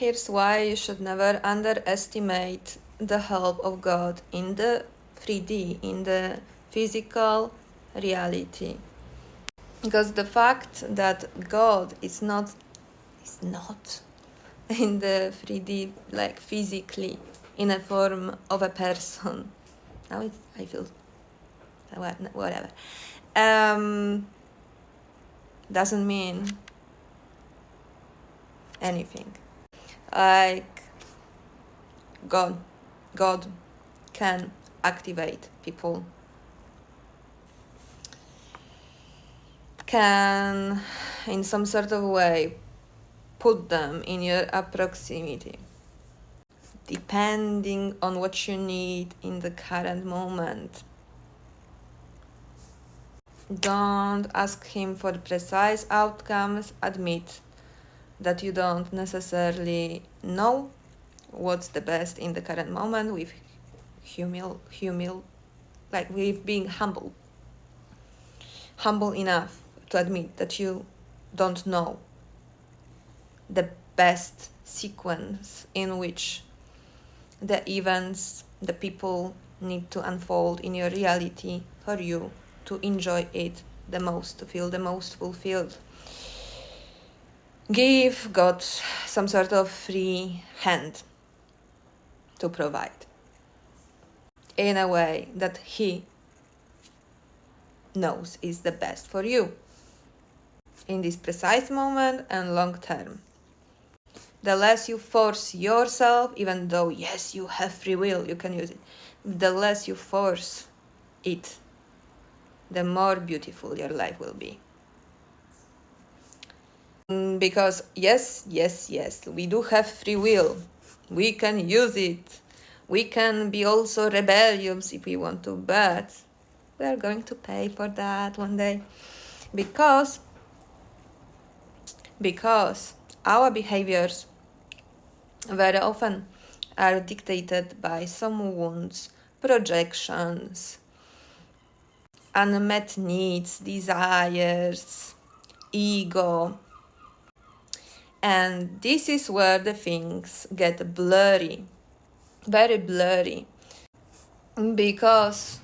here's why you should never underestimate the help of God in the 3D, in the physical reality. Because the fact that God is not in the 3D, like physically, in a form of a person. Now I feel whatever. Doesn't mean anything. Like God can activate people, can in some sort of way put them in your proximity, depending on what you need in the current moment. Don't ask him for precise outcomes. Admit that you don't necessarily know what's the best in the current moment, with with being humble enough to admit that you don't know the best sequence in which the events, the people need to unfold in your reality for you to enjoy it the most, to feel the most fulfilled. Give God some sort of free hand to provide in a way that He knows is the best for you in this precise moment and long term. The less you force yourself, even though yes, you have free will, you can use it, the less you force it, the more beautiful your life will be. Because yes, we do have free will. We can use it. We can be also rebellious if we want to, but we are going to pay for that one day. Because our behaviors very often are dictated by some wounds, projections, unmet needs, desires, ego. And this is where the things get blurry, very blurry, because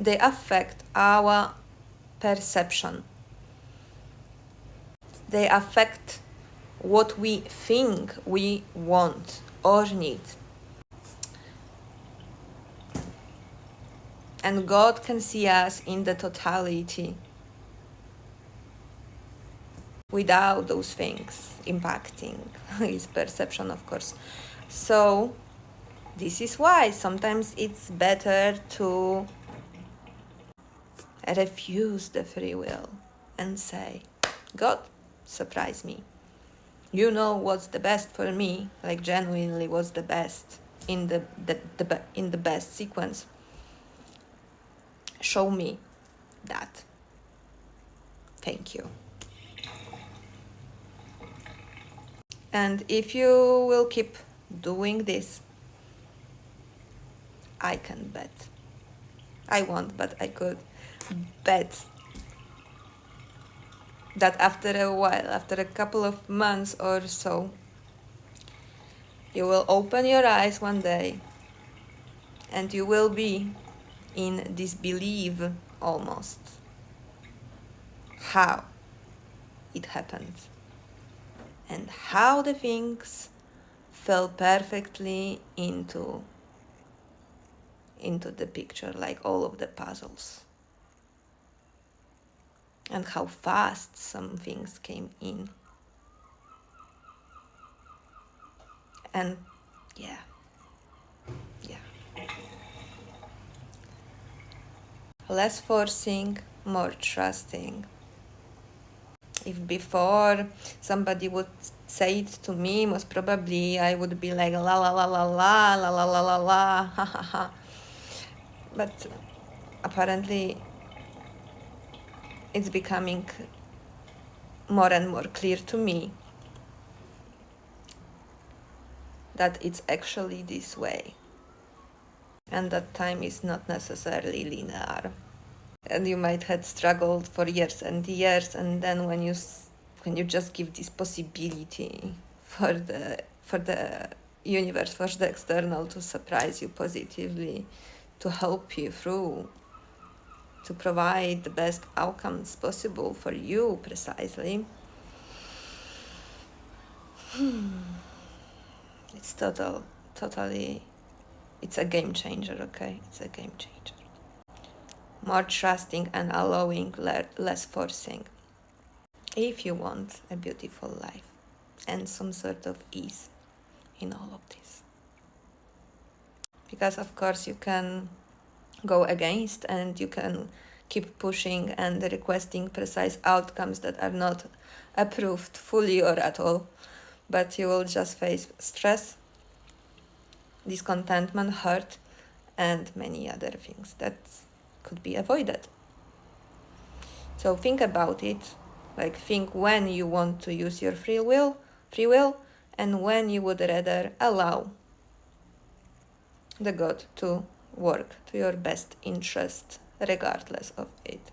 they affect our perception. They affect what we think we want or need. And God can see us in the totality without those things impacting his perception, of course. So this is why sometimes it's better to refuse the free will and say, God, surprise me. You know what's the best for me, like genuinely what's the best in the best sequence. Show me that. Thank you. And if you will keep doing this, I can bet. I won't, but I could bet that after a while, after a couple of months or so, you will open your eyes one day and you will be in disbelief almost how it happened and how the things fell perfectly into the picture, like all of the puzzles, and how fast some things came in. And yeah. Less forcing, more trusting. If before somebody would say it to me, most probably I would be like la la la la la la la la la la ha ha ha. But apparently it's becoming more and more clear to me that it's actually this way, and that time is not necessarily linear. And you might have struggled for years and years, and then when you just give this possibility for the for the universe, for the external to surprise you positively, to help you through, to provide the best outcomes possible for you precisely. It's totally, it's a game changer, okay? It's a game changer. More trusting and allowing, less forcing. If you want a beautiful life and some sort of ease in all of this. Because of course you can go against and you can keep pushing and requesting precise outcomes that are not approved fully or at all, but you will just face stress, discontentment, hurt, and many other things that could be avoided. So think about it, like think when you want to use your free will, and when you would rather allow the God to work to your best interest regardless of it.